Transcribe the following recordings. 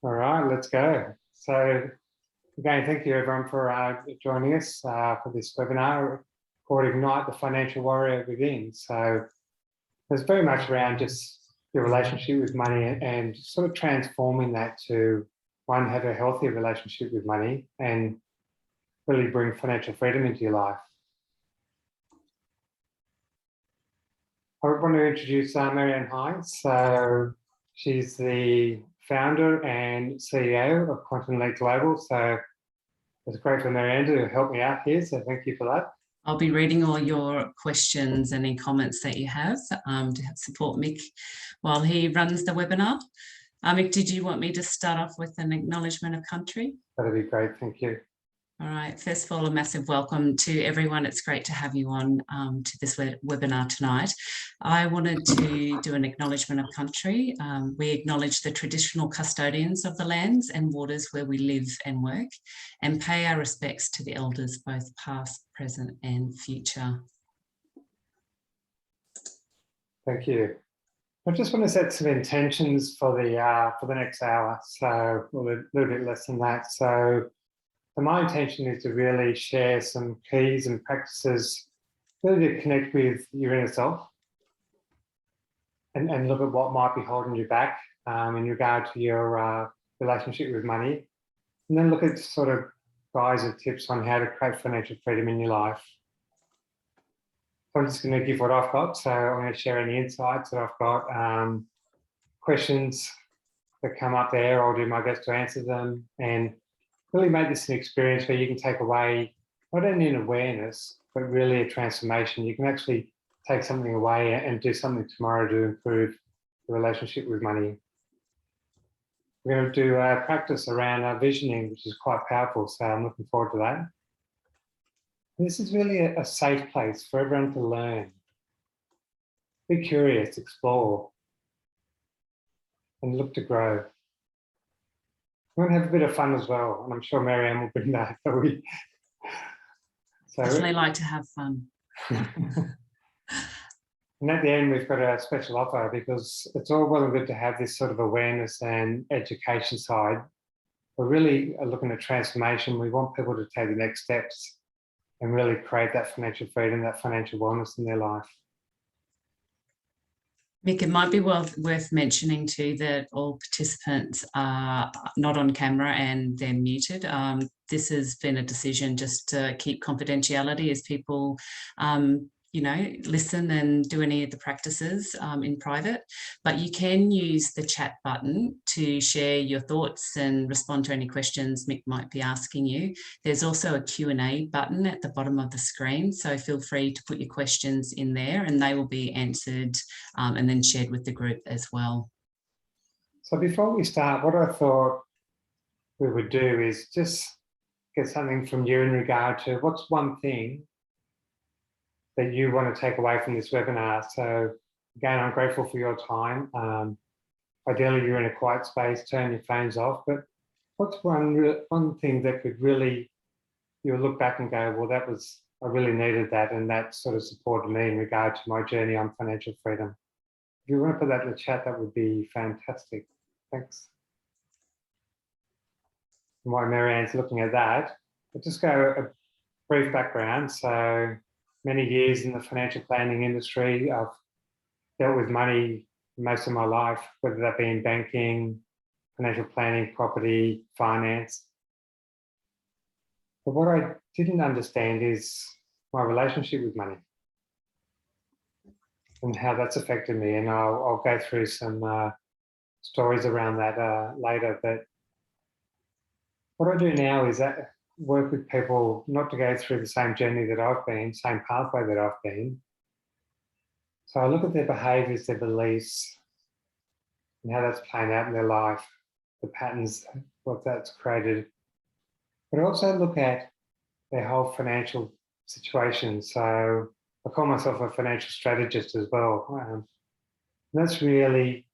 All right, let's go. So again, thank you everyone for joining us for this webinar called Ignite the Financial Warrior Within. So it's very much around just your relationship with money and sort of transforming that to, one, have a healthy relationship with money and really bring financial freedom into your life. I want to introduce Marianne Hines. So she's the founder and CEO of Quantum Leap Global. So it's great for Marianne to help me out here. So thank you for that. I'll be reading all your questions and any comments that you have to help support Mick while he runs the webinar. Mick, did you want me to start off with an acknowledgement of country? That'd be great. Thank you. All right. First of all, a massive welcome to everyone. It's great to have you on to this webinar tonight. I wanted to do an acknowledgement of country. We acknowledge the traditional custodians of the lands and waters where we live and work, and pay our respects to the elders, both past, present and future. Thank you. I just want to set some intentions for the next hour, so a little bit less than that. So my intention is to really share some keys and practices really to connect with your inner self and look at what might be holding you back in regard to your relationship with money. And then look at sort of guides and tips on how to create financial freedom in your life. So I'm just going to give what I've got. So I'm going to share any insights that I've got, questions that come up there. I'll do my best to answer them and really make this an experience where you can take away not only an awareness, but really a transformation. You can actually take something away and do something tomorrow to improve the relationship with money. We're going to do a practice around visioning, which is quite powerful, so I'm looking forward to that. This is really a safe place for everyone to learn. Be curious, explore, and look to grow. We're going to have a bit of fun as well, and I'm sure Marianne will bring that. So definitely like to have fun. And at the end, we've got a special offer because it's all well and good to have this sort of awareness and education side. We're really looking at transformation. We want people to take the next steps and really create that financial freedom, that financial wellness in their life. Mick, it might be worth mentioning too that all participants are not on camera and they're muted. This has been a decision just to keep confidentiality as people listen and do any of the practices in private, but you can use the chat button to share your thoughts and respond to any questions Mick might be asking you. There's also a Q&A button at the bottom of the screen, so feel free to put your questions in there and they will be answered and then shared with the group as well. So before we start, what I thought we would do is just get something from you in regard to what's one thing that you want to take away from this webinar. So again, I'm grateful for your time. Ideally, you're in a quiet space, turn your phones off, but what's one thing that could really, you'll look back and go, well, I really needed that, and that sort of supported me in regard to my journey on financial freedom. If you want to put that in the chat, that would be fantastic. Thanks. And while Marianne's looking at that, I'll just go a brief background. So many years in the financial planning industry. I've dealt with money most of my life, whether that be in banking, financial planning, property, finance. But what I didn't understand is my relationship with money and how that's affected me. And I'll go through some stories around that later. But what I do now is that work with people not to go through the same journey that I've been, same pathway that I've been. So I look at their behaviours, their beliefs, and how that's playing out in their life, the patterns, what that's created. But I also look at their whole financial situation. So I call myself a financial strategist as well. And that's really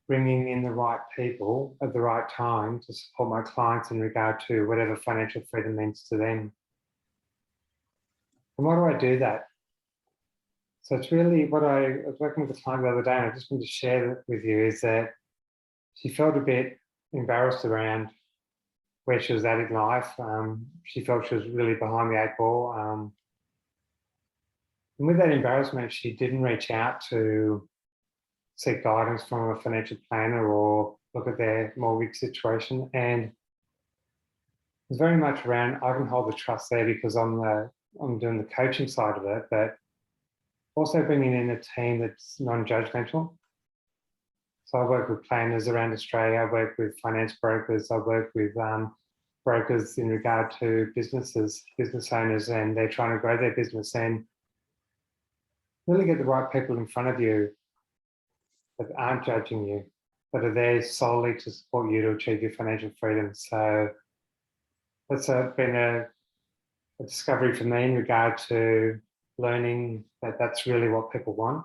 bringing in the right people at the right time to support my clients in regard to whatever financial freedom means to them. And why do I do that? So it's really what I was working with a client the other day, and I just want to share it with you, is that she felt a bit embarrassed around where she was at in life. She felt she was really behind the eight ball. And with that embarrassment, she didn't reach out to seek guidance from a financial planner or look at their mortgage situation. And it was very much around, I can hold the trust there because I'm doing the coaching side of it, but also bringing in a team that's non-judgmental. So I work with planners around Australia, I work with finance brokers, I work with brokers in regard to business owners, and they're trying to grow their business, and really get the right people in front of you that aren't judging you, that are there solely to support you to achieve your financial freedom. So that's been a discovery for me in regard to learning that that's really what people want.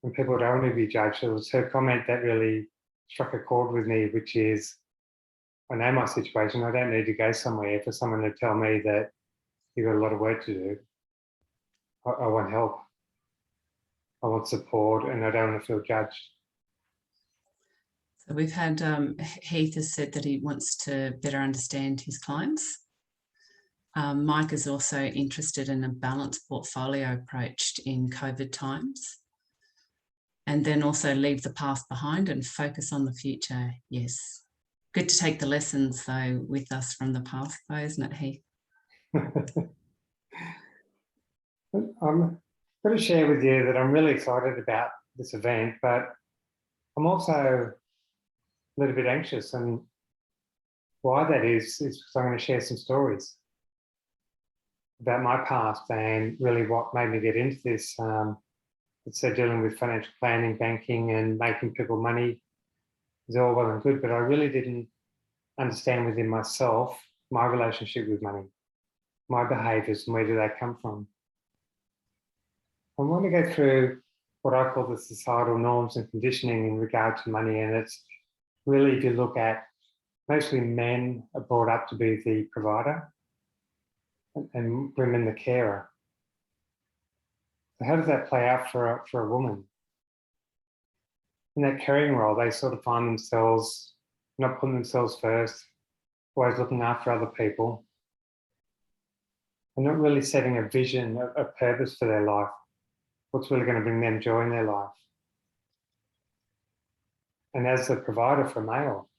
And people don't want to be judged. It was her comment that really struck a chord with me, which is, I know my situation. I don't need to go somewhere for someone to tell me that you've got a lot of work to do. I want help. I want support, and I don't want to feel judged. So we've had Heath has said that he wants to better understand his clients. Mike is also interested in a balanced portfolio approach in COVID times. And then also leave the past behind and focus on the future. Yes. Good to take the lessons, though, with us from the past, though, isn't it, Heath? I'm going to share with you that I'm really excited about this event, but I'm also a little bit anxious. And why that is because I'm going to share some stories about my past and really what made me get into this. It's dealing with financial planning, banking, and making people money is all well and good, but I really didn't understand within myself my relationship with money, my behaviours, and where do they come from. I want to go through what I call the societal norms and conditioning in regard to money, and it's really, if you look at, mostly men are brought up to be the provider and women the carer. So how does that play out for a woman? In that caring role, they sort of find themselves not putting themselves first, always looking after other people, and not really setting a vision, a purpose for their life, what's really going to bring them joy in their life. And as the provider for a male,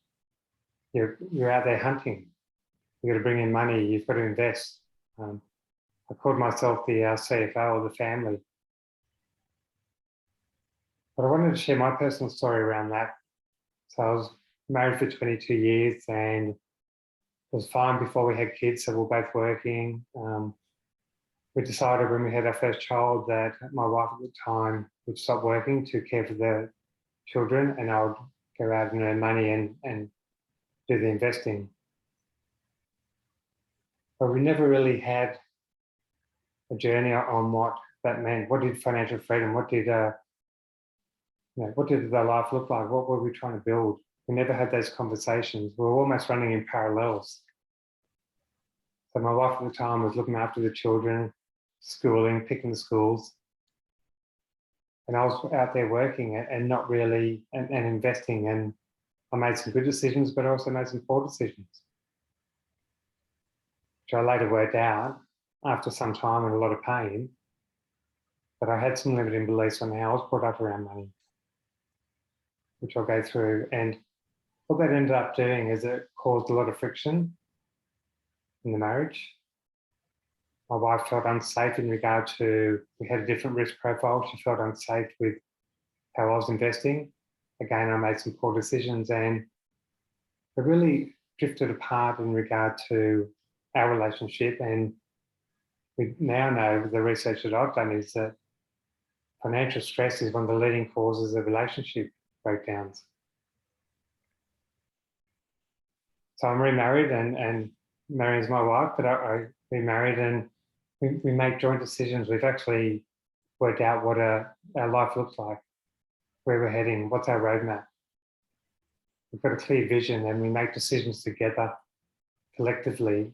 you're out there hunting. You've got to bring in money, you've got to invest. I called myself the CFO of the family. But I wanted to share my personal story around that. So I was married for 22 years and it was fine before we had kids, so we were both working. We decided when we had our first child that my wife at the time would stop working to care for the children, and I would go out and earn money and do the investing. But we never really had a journey on what that meant. What did financial freedom, what did their life look like? What were we trying to build? We never had those conversations. We were almost running in parallels. So my wife at the time was looking after the children, schooling, picking the schools. And I was out there working and not really, and investing. And I made some good decisions, but I also made some poor decisions, which I later worked out after some time and a lot of pain. But I had some limiting beliefs on how I was brought up around money, which I'll go through. And what that ended up doing is it caused a lot of friction in the marriage. My wife felt unsafe in regard to, we had a different risk profile. She felt unsafe with how I was investing. Again, I made some poor decisions and it really drifted apart in regard to our relationship. And we now know, the research that I've done is that financial stress is one of the leading causes of relationship breakdowns. So I'm remarried and Marion's my wife, but I remarried and we make joint decisions. We've actually worked out what our life looks like, where we're heading, what's our roadmap. We've got a clear vision and we make decisions together, collectively,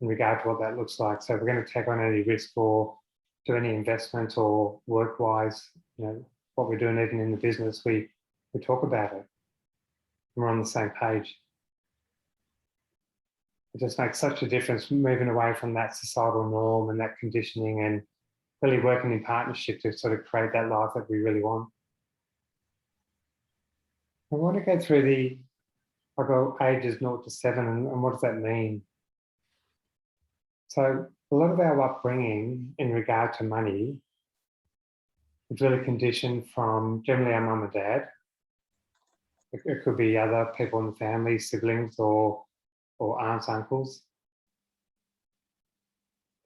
in regard to what that looks like. So if we're going to take on any risk or do any investment or work-wise, what we're doing even in the business, we talk about it. we're on the same page. It just makes such a difference moving away from that societal norm and that conditioning and really working in partnership to sort of create that life that we really want. I want to go through I've got ages 0 to 7 and what does that mean? So a lot of our upbringing in regard to money is really conditioned from generally our mum and dad. It could be other people in the family, siblings or aunts, uncles.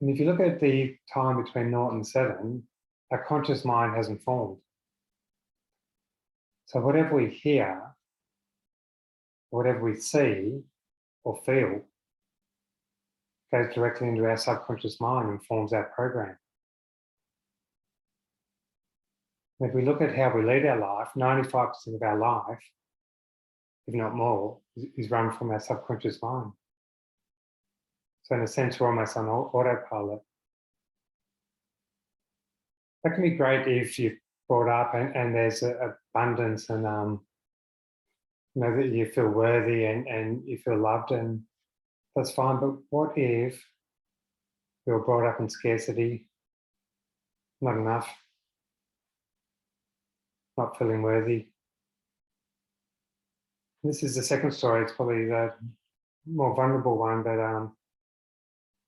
And if you look at the time between 0 and 7, our conscious mind hasn't formed. So whatever we hear, whatever we see or feel goes directly into our subconscious mind and forms our program. And if we look at how we lead our life, 95% of our life, if not more, is run from our subconscious mind. So in a sense, we're almost on autopilot. That can be great if you're brought up and there's abundance and that you feel worthy and you feel loved, and that's fine. But what if you're brought up in scarcity, not enough, not feeling worthy? This is the second story. It's probably the more vulnerable one, but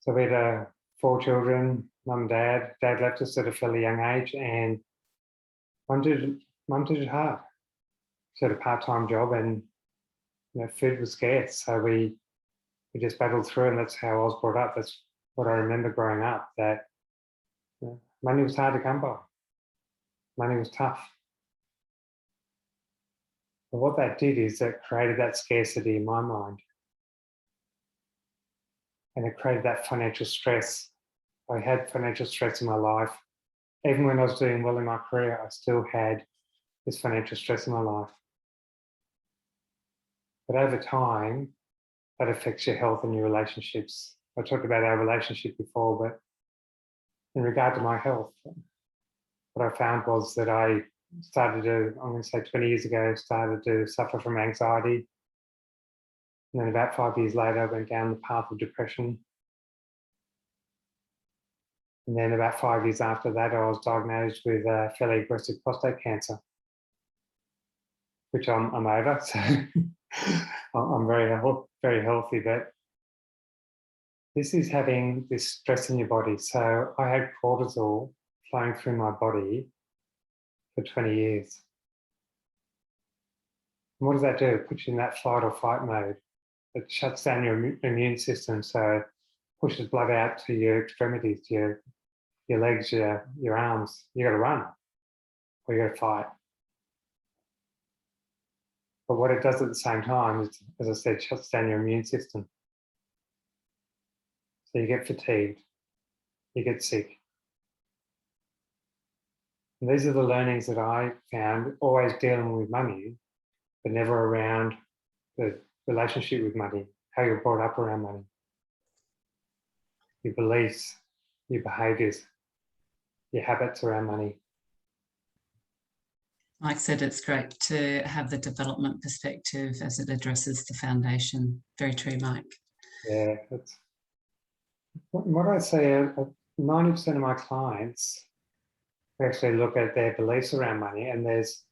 so we had 4 children, mum and dad. Dad left us at a fairly young age, and mum did it hard. She had a part-time job, and food was scarce, so we just battled through, and that's how I was brought up. That's what I remember growing up. That money was hard to come by. Money was tough. But what that did is that created that scarcity in my mind. And it created that financial stress. I had financial stress in my life. Even when I was doing well in my career, I still had this financial stress in my life. But over time, that affects your health and your relationships. I talked about our relationship before, but in regard to my health, what I found was that I started to, I'm going to say 20 years ago, started to suffer from anxiety. And then about 5 years later, I went down the path of depression. And then about 5 years after that, I was diagnosed with fairly aggressive prostate cancer, which I'm over. So I'm very healthy, but this is having this stress in your body. So I had cortisol flowing through my body for 20 years. And what does that do? It puts you in that fight or fight mode. It shuts down your immune system, so it pushes blood out to your extremities, to your legs, your arms. You got to run, or you got to fight. But what it does at the same time is, as I said, shuts down your immune system. So you get fatigued, you get sick. And these are the learnings that I found, always dealing with money, but never around the relationship with money, how you're brought up around money, your beliefs, your behaviours, your habits around money. Like I said, it's great to have the development perspective as it addresses the foundation. Very true, Mike. Yeah, that's what I say. 90% of my clients actually look at their beliefs around money, and there's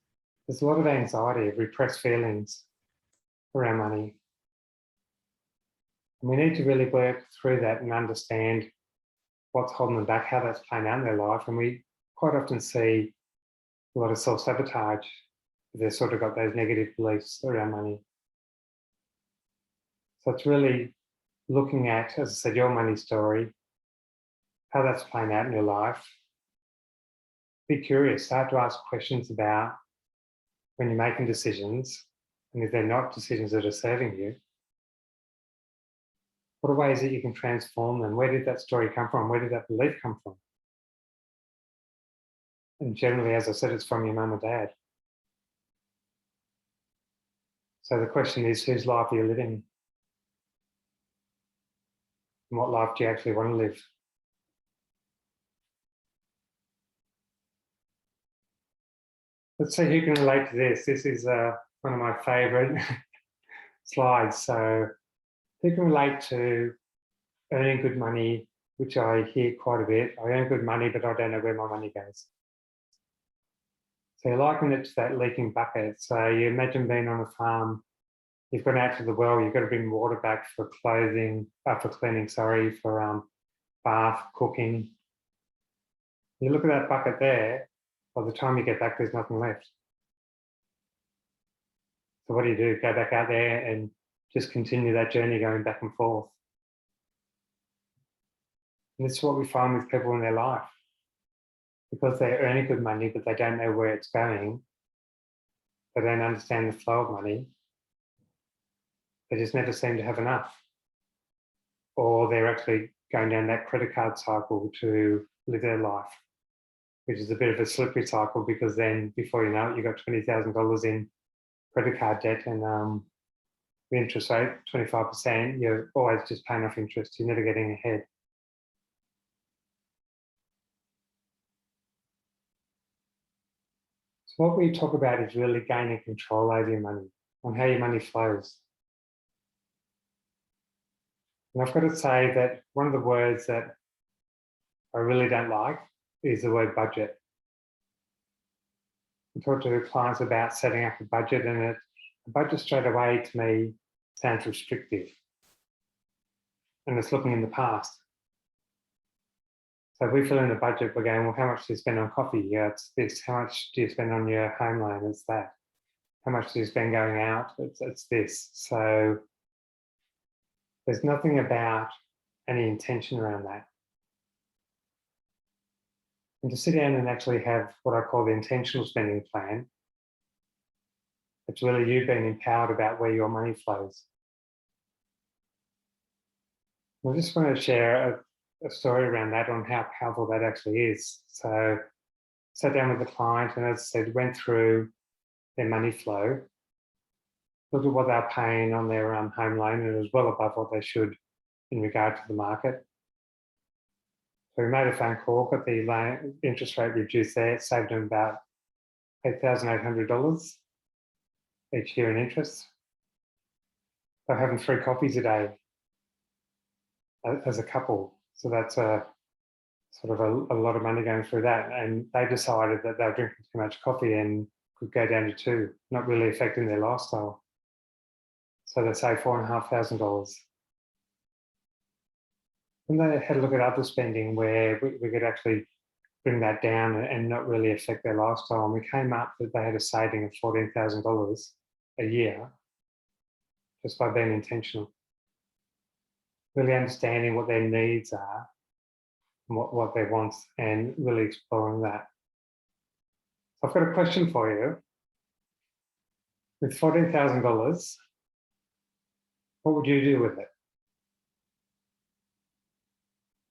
a lot of anxiety, repressed feelings around money. And we need to really work through that and understand what's holding them back, how that's playing out in their life. And we quite often see a lot of self-sabotage. They've sort of got those negative beliefs around money. So it's really looking at, as I said, your money story, how that's playing out in your life. Be curious, start to ask questions about when you're making decisions, and if they're not decisions that are serving you, what are ways that you can transform them? Where did that story come from? Where did that belief come from? And generally, as I said, it's from your mum or dad. So the question is, whose life are you living? And what life do you actually want to live? Let's see who can relate to this. This is one of my favourite slides. So people relate to earning good money, which I hear quite a bit. I earn good money, but I don't know where my money goes. So you liken it to that leaking bucket. So you imagine being on a farm, you've gone out to the well, you've got to bring water back for cleaning, for bath, cooking. You look at that bucket there, by the time you get back, there's nothing left. So what do? Go back out there and just continue that journey going back and forth. And this is what we find with people in their life. Because they're earning good money, but they don't know where it's going, they don't understand the flow of money, they just never seem to have enough. Or they're actually going down that credit card cycle to live their life, which is a bit of a slippery cycle, because then before you know it, you've got $20,000 in credit card debt, and the interest rate, 25%, you're always just paying off interest, you're never getting ahead. So what we talk about is really gaining control over your money, on how your money flows. And I've got to say that one of the words that I really don't like is the word budget. I talk to clients about setting up a budget, and a budget straight away to me sounds restrictive. And it's looking in the past. So if we fill in the budget, we're going, well, how much do you spend on coffee? Yeah, it's this. How much do you spend on your home loan? It's that. How much do you spend going out? It's this. So there's nothing about any intention around that. And to sit down and actually have what I call the intentional spending plan, it's really you being empowered about where your money flows. I just want to share a story around that, on how powerful that actually is. So sat down with the client, and as I said, went through their money flow, looked at what they're paying on their home loan, and it was well above what they should in regard to the market. So we made a phone call, got the loan interest rate reduced there, it saved them about $8,800 each year in interest. They're having 3 coffees a day as a couple. So that's a lot of money going through that. And they decided that they were drinking too much coffee and could go down to 2, not really affecting their lifestyle. So they saved $4,500. And they had a look at other spending where we could actually bring that down and not really affect their lifestyle. And we came up that they had a saving of $14,000 a year just by being intentional. Really understanding what their needs are and what they want, and really exploring that. So I've got a question for you. With $14,000, what would you do with it?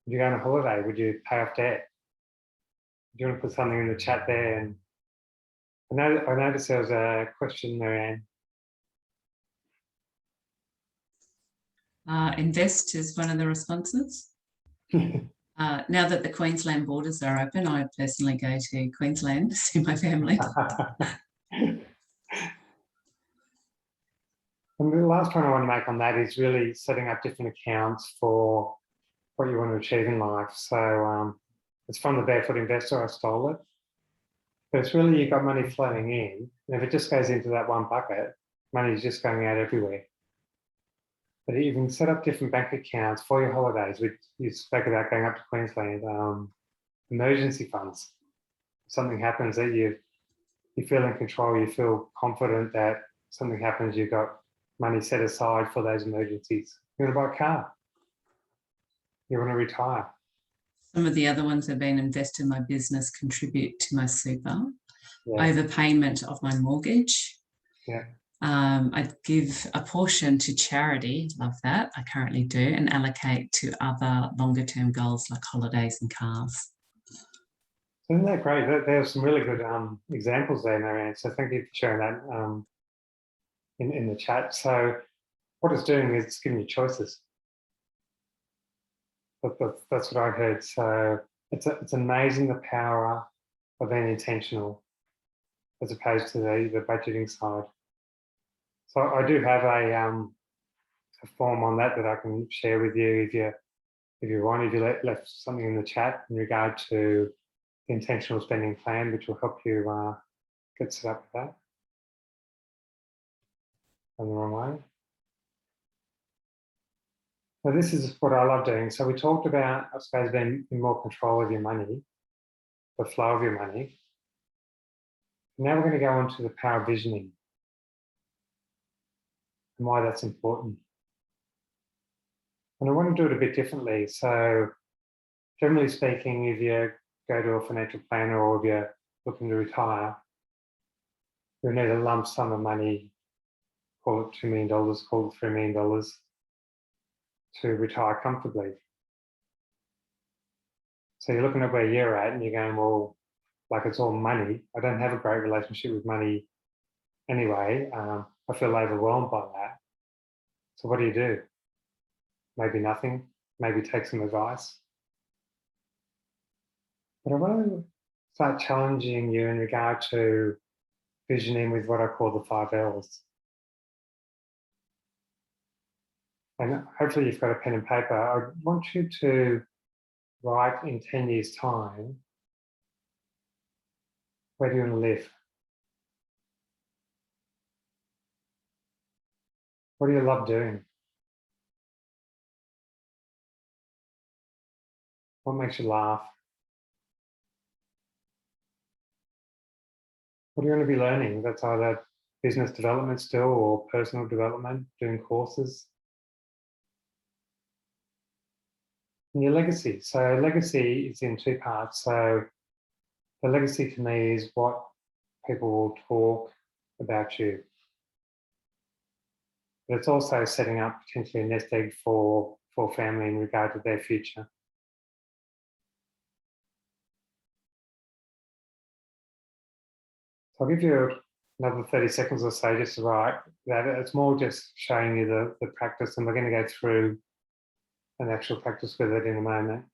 Would you go on a holiday? Would you pay off debt? Do you want to put something in the chat there? And I noticed there was a question, Marianne. Invest is one of the responses. Now that the Queensland borders are open, I personally go to Queensland to see my family. And the last point I want to make on that is really setting up different accounts for what you want to achieve in life. So it's from the Barefoot Investor, I stole it. But it's really, you've got money flowing in, and if it just goes into that one bucket, money is just going out everywhere. But you can set up different bank accounts for your holidays. You spoke about going up to Queensland, emergency funds. If something happens that you feel in control, you feel confident that something happens, you've got money set aside for those emergencies. You want to buy a car. You want to retire. Some of the other ones have been invest in my business, contribute to my super, Yeah. overpayment of my mortgage. Yeah. I give a portion to charity, love that, I currently do, and allocate to other longer term goals like holidays and cars. Isn't that great? There's some really good examples there, Marianne. So thank you for sharing that in the chat. So what it's doing is it's giving you choices. That's what I heard. So it's amazing the power of being intentional as opposed to the budgeting side. So I do have a form on that I can share with you if you want. If you left something in the chat in regard to the intentional spending plan, which will help you get set up with that. On the wrong way. So this is what I love doing. So we talked about, I suppose, being in more control of your money, the flow of your money. Now we're going to go on to the power of visioning and why that's important. And I want to do it a bit differently. So generally speaking, if you go to a financial planner or if you're looking to retire, you'll need a lump sum of money, call it $2 million, call it $3 million, to retire comfortably. So you're looking at where you're at and you're going, well, like it's all money. I don't have a great relationship with money anyway. I feel overwhelmed by that. So what do? Maybe nothing, maybe take some advice. But I want to start challenging you in regard to visioning with what I call the 5 L's. And hopefully you've got a pen and paper. I want you to write in 10 years' time, where do you want to live? What do you love doing? What makes you laugh? What do you want to be learning? That's either business development still or personal development, doing courses. And your legacy. So legacy is in 2 parts. So the legacy to me is what people will talk about you. But it's also setting up potentially a nest egg for family in regard to their future. So I'll give you another 30 seconds or so just to write that. It's more just showing you the practice, and we're going to go through an actual practice with it in a moment.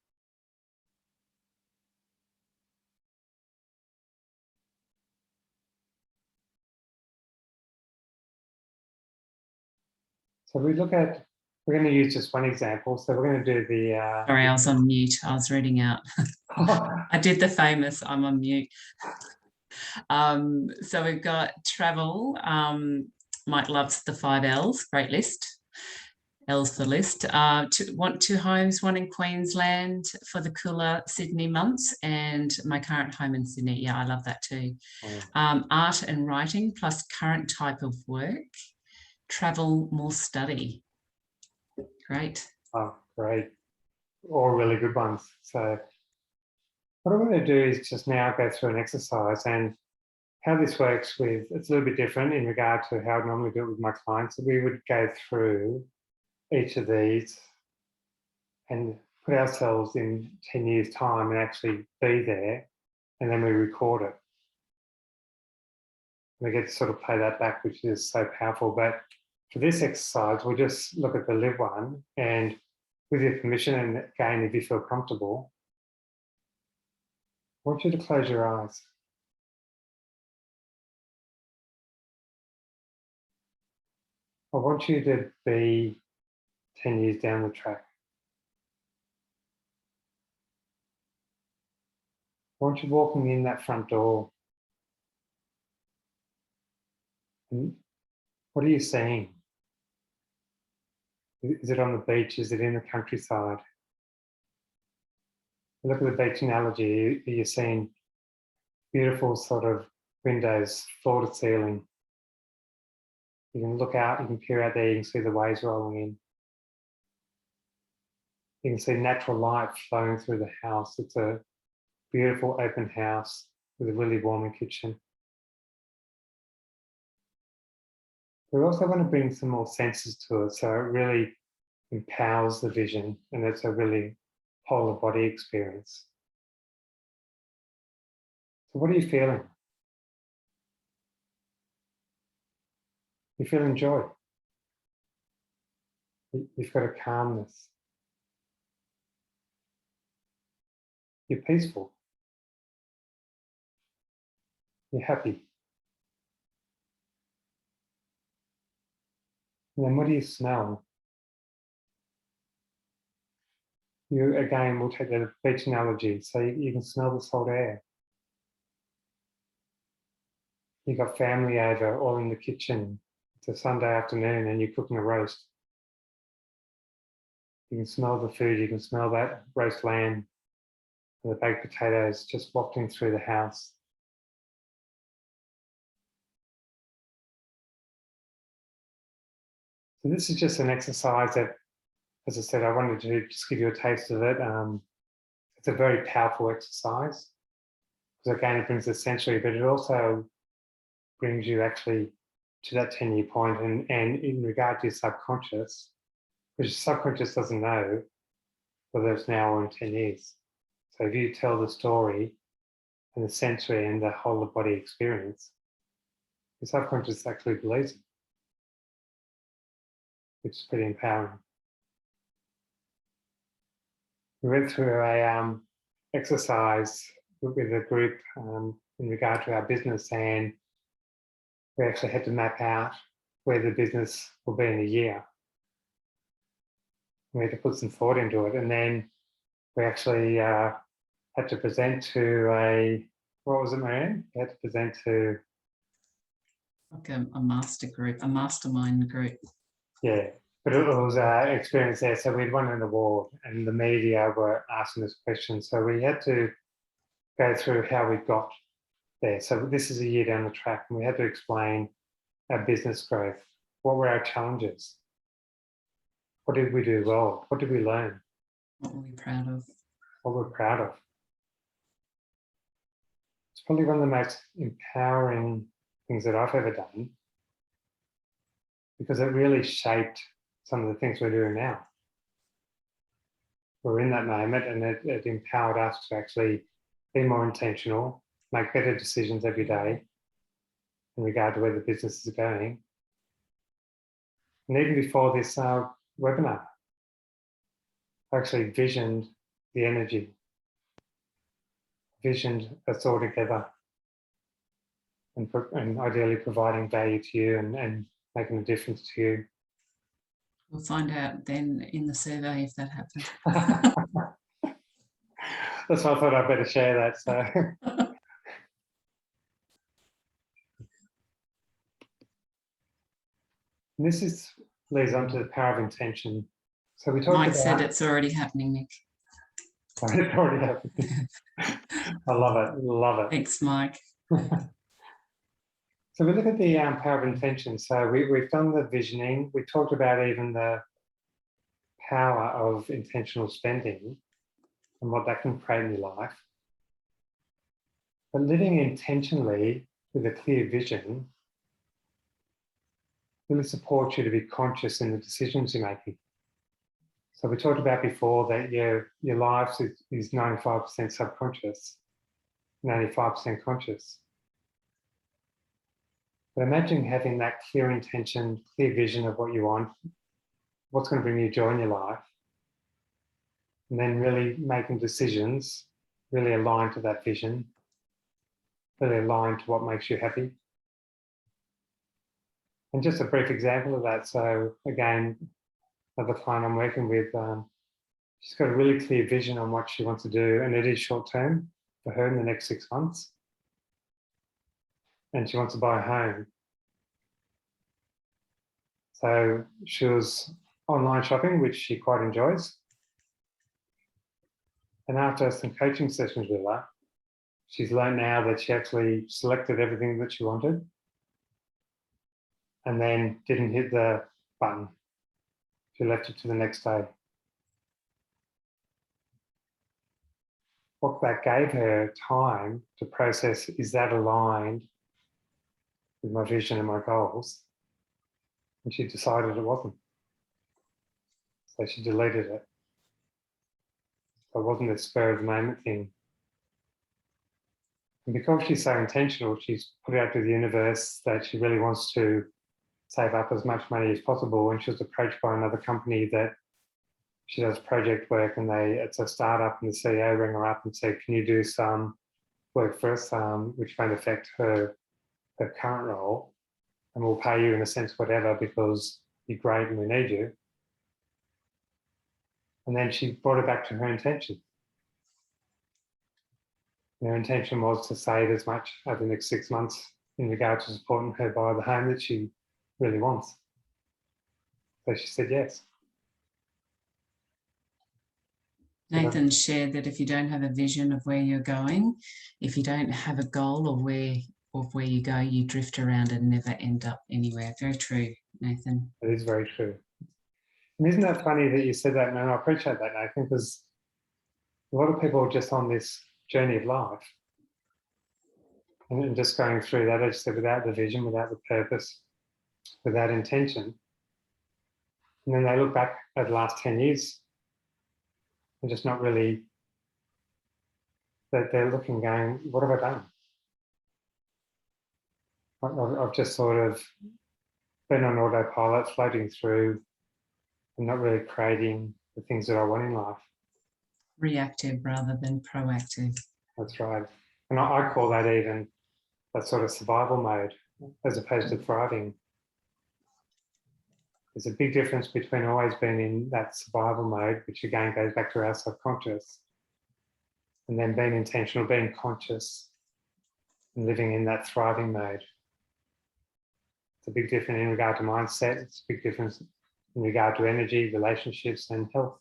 So we're going to use just one example. So we're going to do the... Sorry, I was on mute. I was reading out. I did the famous, I'm on mute. So we've got travel. Mike loves the 5 L's, great list. L's for list. Want 2 homes, one in Queensland for the cooler Sydney months, and my current home in Sydney. Yeah, I love that too. Art and writing plus current type of work. Travel, more study. Great. Oh, great. All really good ones. So what I'm going to do is just now go through an exercise, and how this works with, it's a little bit different in regard to how I normally do it with my clients. So we would go through each of these and put ourselves in 10 years' time and actually be there, and then we record it. We get to sort of play that back, which is so powerful. But for this exercise, we'll just look at the live one, and with your permission, and again, if you feel comfortable, I want you to close your eyes. I want you to be 10 years down the track. I want you walking in that front door. And what are you seeing? Is it on the beach? Is it in the countryside? Look at the beach analogy. You're seeing beautiful sort of windows, floor to ceiling. You can look out, you can peer out there, you can see the waves rolling in. You can see natural light flowing through the house. It's a beautiful open house with a really warm kitchen. We also want to bring some more senses to it, so it really empowers the vision, and it's a really whole of body experience. So what are you feeling? You're feeling joy. You've got a calmness. You're peaceful. You're happy. And then what do you smell? You, again, will take the beach analogy. So you can smell the salt air. You've got family over, all in the kitchen. It's a Sunday afternoon and you're cooking a roast. You can smell the food. You can smell that roast lamb and the baked potatoes just wafting through the house. So this is just an exercise that, as I said, I wanted to just give you a taste of it. It's a very powerful exercise because, again, it brings the sensory, but it also brings you actually to that 10-year point. And in regard to your subconscious, which your subconscious doesn't know whether it's now or in 10 years. So if you tell the story and the sensory and the whole of body experience, your subconscious actually believes it, which is pretty empowering. We went through a exercise with a group in regard to our business, and we actually had to map out where the business will be in a year. We had to put some thought into it, and then we actually had to present to what was it, Marianne? We had to present to like a master group, a mastermind group. Yeah, but it was an experience there. So we'd won an award and the media were asking us questions. So we had to go through how we got there. So this is a year down the track and we had to explain our business growth. What were our challenges? What did we do well? What did we learn? What were we proud of? What we're proud of. It's probably one of the most empowering things that I've ever done because it really shaped some of the things we're doing now. We're in that moment and it empowered us to actually be more intentional, make better decisions every day in regard to where the business is going. And even before this webinar, I actually visioned the energy, visioned us all together and ideally providing value to you and making a difference to you. We'll find out then in the survey if that happens. That's why I thought I'd better share that. So. And this leads on to the power of intention. So we talked Mike said it's already happening, Nick. It already happened. I love it. Love it. Thanks, Mike. So we look at the power of intention. So we've done the visioning. We talked about even the power of intentional spending and what that can create in your life. But living intentionally with a clear vision really supports you to be conscious in the decisions you're making. So we talked about before that your life is 95% subconscious, 95% conscious. But imagine having that clear intention, clear vision of what you want, what's going to bring you joy in your life, and then really making decisions really aligned to that vision, really aligned to what makes you happy. And just a brief example of that. So again, another client I'm working with, she's got a really clear vision on what she wants to do, and it is short term for her in the next 6 months. And she wants to buy a home. So she was online shopping, which she quite enjoys. And after some coaching sessions with her, she's learned now that she actually selected everything that she wanted and then didn't hit the button. She left it to the next day. What that gave her time to process, is that aligned with my vision and my goals? And she decided it wasn't. So she deleted it. So it wasn't a spur of the moment thing. And because she's so intentional, she's put out to the universe that she really wants to save up as much money as possible. And she was approached by another company that she does project work, and it's a startup, and the CEO rang her up and said, can you do some work for us, which won't affect her current role, and we'll pay you in a sense whatever, because you're great and we need you. And then she brought it back to her intention. And her intention was to save as much over the next 6 months in regard to supporting her buy the home that she really wants. So she said yes. Nathan shared that if you don't have a vision of where you're going, if you don't have a goal of where you go, you drift around and never end up anywhere. Very true, Nathan. It is very true. And isn't that funny that you said that? And I appreciate that, Nathan, because a lot of people are just on this journey of life and just going through that, as you said, without the vision, without the purpose, without intention. And then they look back at the last 10 years and just not really, that they're looking going, what have I done? I've just sort of been on autopilot, floating through and not really creating the things that I want in life. Reactive rather than proactive. That's right. And I call that even that sort of survival mode as opposed to thriving. There's a big difference between always being in that survival mode, which again goes back to our subconscious, and then being intentional, being conscious, and living in that thriving mode. It's a big difference in regard to mindset. It's a big difference in regard to energy, relationships, and health.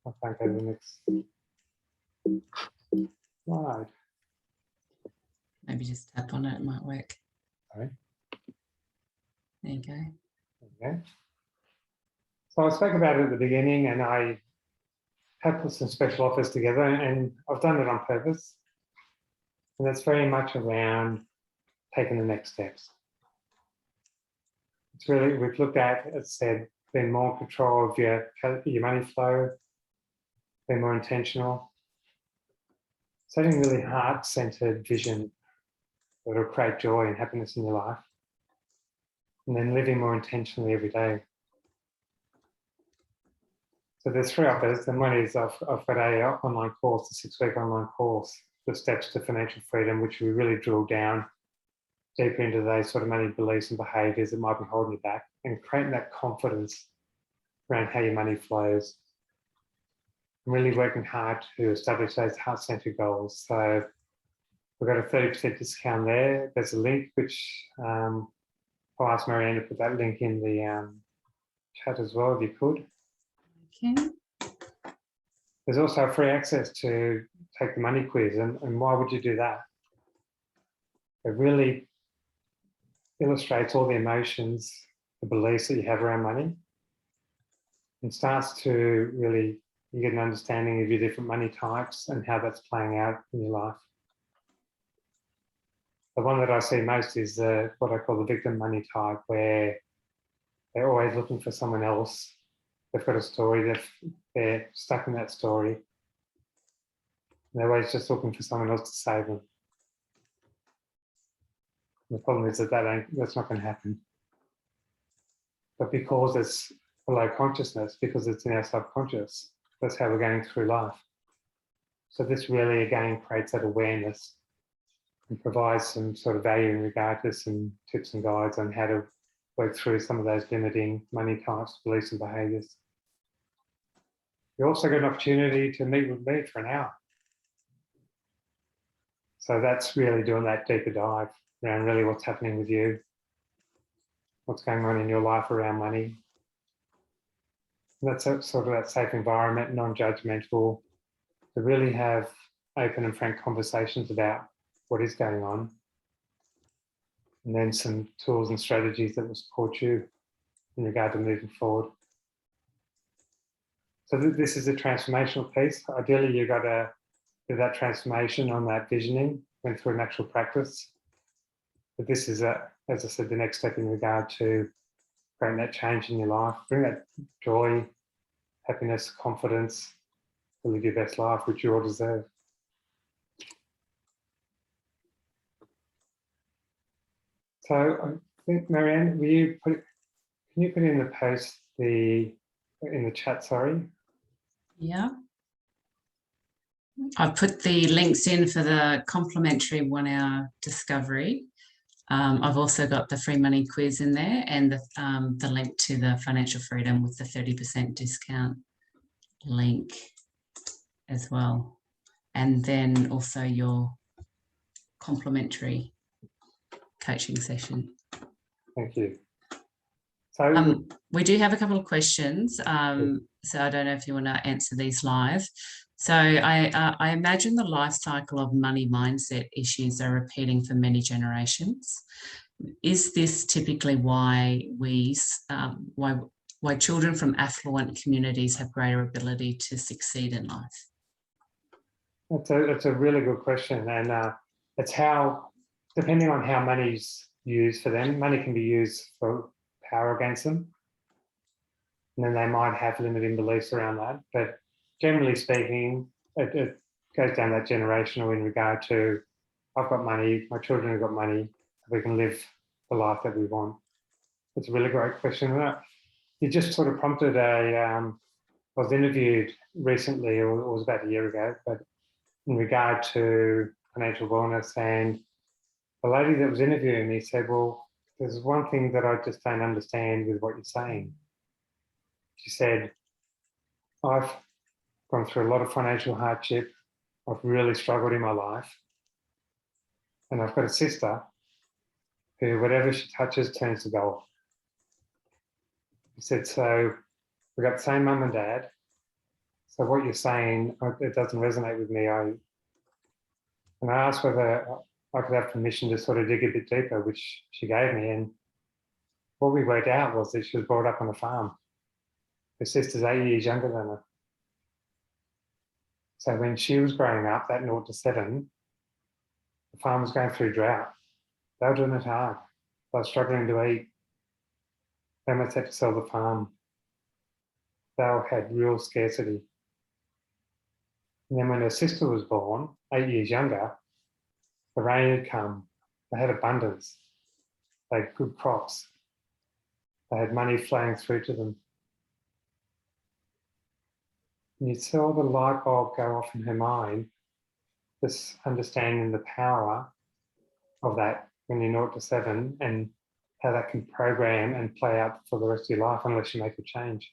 I can't go to the next slide. Maybe just tap on it, it might work. Sorry. There you go. Okay. So I spoke about it at the beginning, and I have put some special offers together, and I've done it on purpose. And that's very much around taking the next steps. It's really, we've looked at, as said, being more in control of your money flow, being more intentional, setting really heart-centered vision that will create joy and happiness in your life, and then living more intentionally every day. So there's 3 offers, and one is I've got a online course, a 6-week online course, The Steps to Financial Freedom, which we really drill down deeper into those sort of money beliefs and behaviours that might be holding you back, and creating that confidence around how your money flows. I'm really working hard to establish those heart-centered goals. So we've got a 30% discount there. There's a link which I'll ask Marianne to put that link in the chat as well, if you could. Okay. There's also free access to take the money quiz. And why would you do that? It really illustrates all the emotions, the beliefs that you have around money, and starts to really, you get an understanding of your different money types and how that's playing out in your life. The one that I see most is what I call the victim money type, where they're always looking for someone else. They've got a story, they're stuck in that story. And they're always just looking for someone else to save them. And the problem is that's not going to happen. But because it's below consciousness, because it's in our subconscious, that's how we're going through life. So this really, again, creates that awareness and provides some sort of value in regard to some tips and guides on how to work through some of those limiting money types, beliefs and behaviours. You also get an opportunity to meet with me for an hour. So that's really doing that deeper dive around really what's happening with you, what's going on in your life around money. And that's sort of that safe environment, non-judgmental, to really have open and frank conversations about what is going on, and then some tools and strategies that will support you in regard to moving forward. So this is a transformational piece. Ideally, you've got to do that transformation on that visioning, went through an actual practice. But this is, as I said, the next step in regard to creating that change in your life, bring that joy, happiness, confidence to live your best life, which you all deserve. So I think, Marianne, can you put in the post, in the chat, sorry? Yeah. I've put the links in for the complimentary 1 hour discovery. I've also got the free money quiz in there and the link to the financial freedom with the 30% discount link as well. And then also your complimentary coaching session. Thank you. So we do have a couple of questions. So I don't know if you want to answer these live. So I imagine the life cycle of money mindset issues are repeating for many generations. Is this typically why why children from affluent communities have greater ability to succeed in life? That's a really good question, and it's how, depending on how money's used for them, money can be used for power against them, and then they might have limiting beliefs around that. But generally speaking, it goes down that generational in regard to, I've got money, my children have got money, we can live the life that we want. It's a really great question. You just sort of prompted I was interviewed recently, or it was about a year ago, but in regard to financial wellness, and the lady that was interviewing me said, well, there's one thing that I just don't understand with what you're saying. She said, I've gone through a lot of financial hardship. I've really struggled in my life. And I've got a sister who, whatever she touches turns to gold. She said, so we've got the same mum and dad. So what you're saying, it doesn't resonate with me. And I asked whether I could have permission to sort of dig a bit deeper, which she gave me. And what we worked out was that she was brought up on a farm. Her sister's 8 years younger than her. So when she was growing up, that 0 to 7, the farm was going through drought. They were doing it hard. They were struggling to eat. They almost had to sell the farm. They had real scarcity. And then when her sister was born, 8 years younger, the rain had come. They had abundance. They had good crops. They had money flowing through to them. And you saw the light bulb go off in her mind, this understanding the power of that when you're 0 to 7 and how that can program and play out for the rest of your life unless you make a change.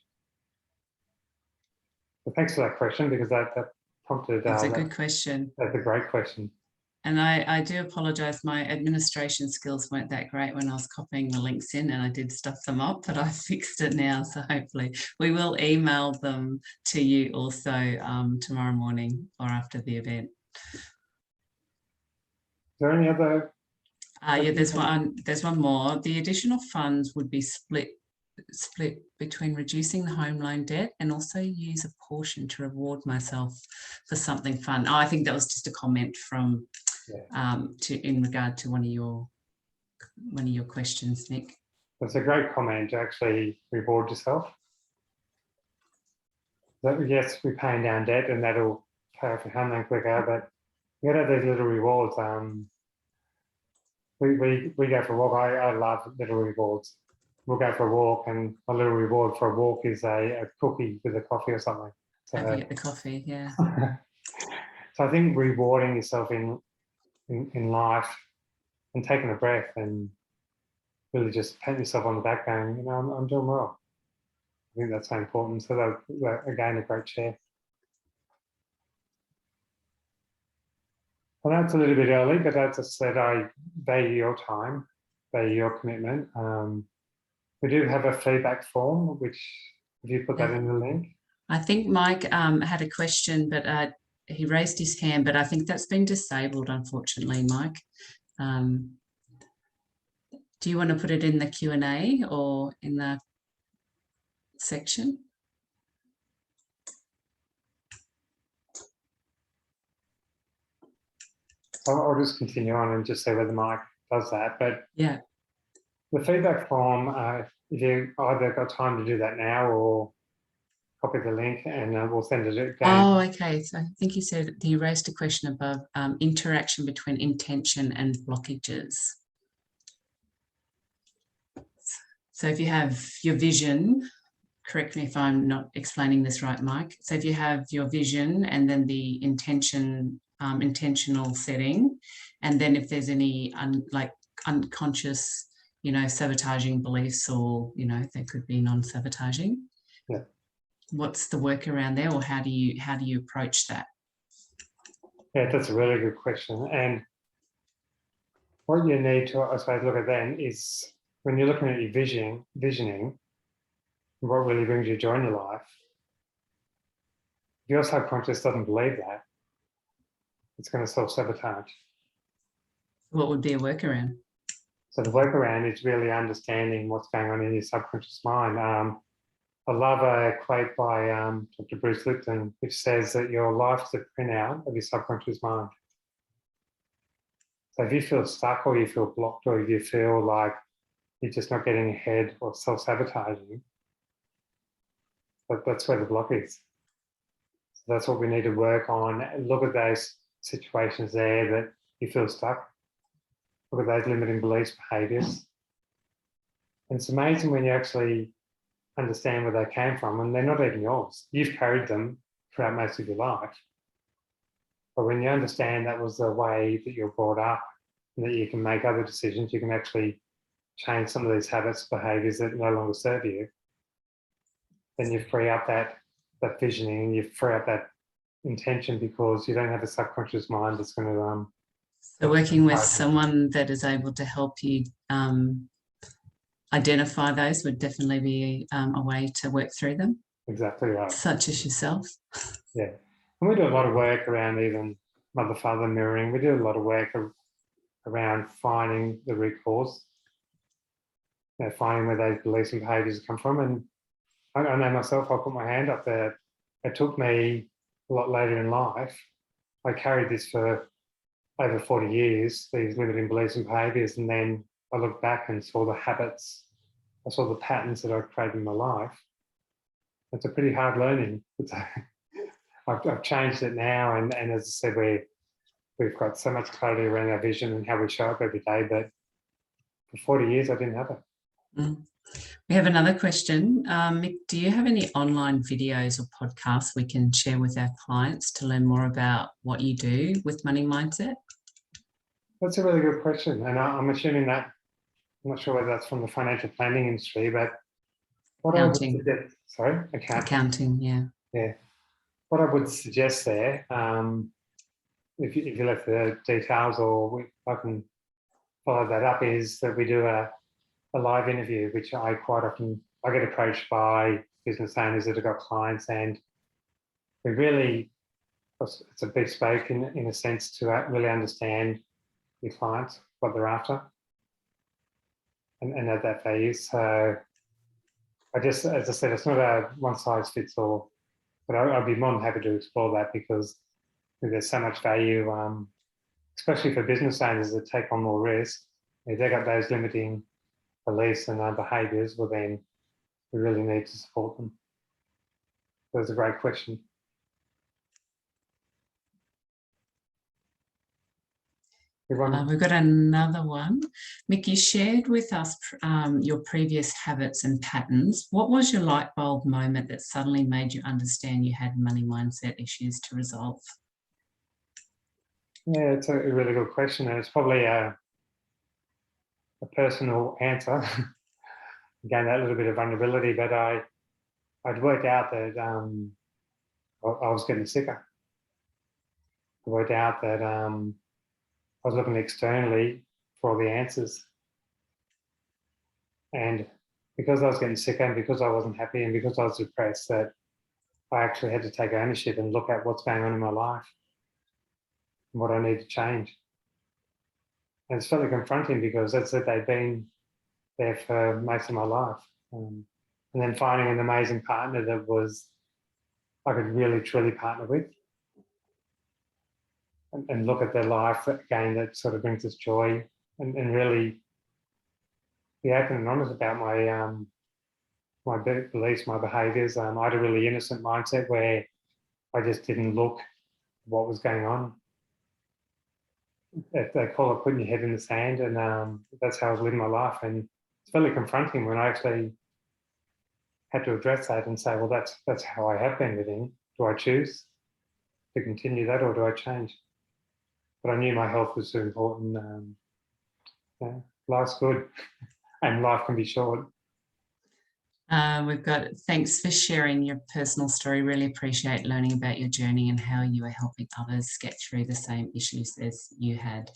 So thanks for that question, because that prompted... That's a good question. That's a great question. And I do apologise, my administration skills weren't that great when I was copying the links in, and I did stuff them up, but I fixed it now. So hopefully we will email them to you also tomorrow morning or after the event. Is there any other? Yeah, there's one more. The additional funds would be split between reducing the home loan debt and also use a portion to reward myself for something fun. Oh, I think that was just a comment from in regard to one of your questions, Nick. That's a great comment, to actually reward yourself. Yes, we're paying down debt and that'll pay off your home loan quicker, but you got to have these little rewards. We go for a walk. I love little rewards. We'll go for a walk, and a little reward for a walk is a cookie with a coffee or something. So, have you get the coffee, yeah. So I think rewarding yourself in life and taking a breath and really just pat yourself on the back going, you know, I'm doing well. I think that's so important. So that again, a great share. I know it's a little bit early, but as I said, I value your time, value your commitment. We do have a feedback form, which, if you put that in the link. I think Mike had a question, but he raised his hand, but I think that's been disabled, unfortunately, Mike. Do you want to put it in the Q&A or in the section? I'll just continue on and just see whether Mike does that. But yeah, the feedback form, if you either got time to do that now or copy the link and we'll send it again. Oh, okay. So I think he said he raised a question above interaction between intention and blockages. So if you have your vision correct me if I'm not explaining this right, Mike. So if you have your vision and then the intentional setting, and then if there's any unconscious, sabotaging beliefs, or, they could be non-sabotaging. Yeah. What's the workaround there, or how do you approach that? Yeah, that's a really good question. And what you need to, I suppose, look at then is when you're looking at your visioning, what really brings you joy in your life. If your subconscious doesn't believe that, it's going to self-sabotage. What would be a workaround? So the workaround is really understanding what's going on in your subconscious mind. I love a quote by Dr. Bruce Lipton, which says that your life's a printout of your subconscious mind. So if you feel stuck, or you feel blocked, or if you feel like you're just not getting ahead or self-sabotaging, that's where the block is. So that's what we need to work on. Look at those situations there that you feel stuck. Look at those limiting beliefs, behaviours. And it's amazing when you actually understand where they came from, and they're not even yours. You've carried them throughout most of your life. But when you understand that was the way that you're brought up, and that you can make other decisions, you can actually change some of these habits, behaviours that no longer serve you, then you free up that visioning, and you free up that intention, because you don't have a subconscious mind that's going to... So working with someone that is able to help you identify those would definitely be a way to work through them. Exactly right. Such as yourself. Yeah. And we do a lot of work around even mother-father mirroring. We do a lot of work around finding the root cause, finding where those beliefs and behaviours come from. And I know myself, I'll put my hand up there. It took me a lot later in life. I carried this for over 40 years, these limiting beliefs and behaviours, and then I looked back and saw the habits, I saw the patterns that I've created in my life. It's a pretty hard learning. I've changed it now, and as I said, we've got so much clarity around our vision and how we show up every day, but for 40 years I didn't have it. Mm. We have another question. Mick, do you have any online videos or podcasts we can share with our clients to learn more about what you do with money mindset? That's a really good question. And I'm assuming that, I'm not sure whether that's from the financial planning industry, but what Accounting. I would suggest, sorry? Accounting, yeah. Yeah. What I would suggest there, if you left the details, or I can follow that up, is that we do a live interview, which I get approached by business owners that have got clients, and we really, it's a bespoke in a sense to really understand your clients, what they're after, and add that value. So I just, as I said, it's not a one size fits all, but I'd be more than happy to explore that, because there's so much value, especially for business owners that take on more risk. If they've got those limiting beliefs and behaviours, well then we really need to support them. That's a great question. We've got another one. Mick, you shared with us your previous habits and patterns. What was your light bulb moment that suddenly made you understand you had money mindset issues to resolve? Yeah, it's a really good question, and it's probably a personal answer. Again, that little bit of vulnerability, but I'd worked out that I was getting sicker. I worked out that I was looking externally for all the answers. And because I was getting sicker, and because I wasn't happy, and because I was depressed, that I actually had to take ownership and look at what's going on in my life and what I need to change. And it's fairly confronting, because that's that they've been there for most of my life. And then finding an amazing partner that I could really, truly partner with, and look at their life again, that sort of brings us joy, and really be open and honest about my beliefs, my behaviours. I had a really innocent mindset where I just didn't look what was going on. They call it putting your head in the sand, and that's how I was living my life. And it's fairly confronting when I actually had to address that and say, well, that's how I have been living. Do I choose to continue that, or do I change? But I knew my health was so important. Yeah, life's good, and life can be short. We've got, thanks for sharing your personal story. Really appreciate learning about your journey and how you are helping others get through the same issues as you had.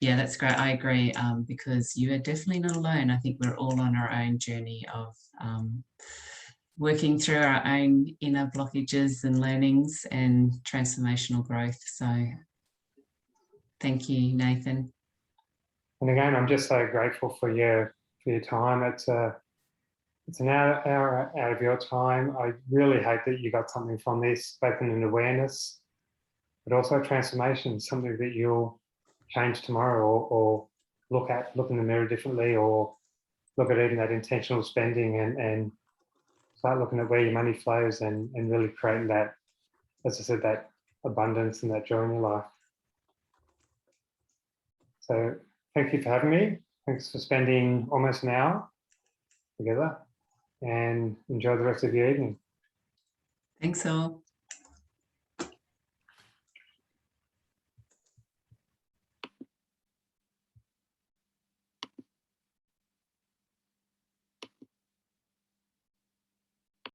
Yeah, that's great. I agree, because you are definitely not alone. I think we're all on our own journey of working through our own inner blockages and learnings and transformational growth. So thank you, Nathan. And again, I'm just so grateful for your time. It's an hour out of your time. I really hope that you got something from this, both in an awareness, but also a transformation, something that you'll change tomorrow, or look in the mirror differently, or look at even that intentional spending and start looking at where your money flows and really creating that, as I said, that abundance and that joy in your life. So thank you for having me. Thanks for spending almost an hour together, and enjoy the rest of your evening. Thanks all.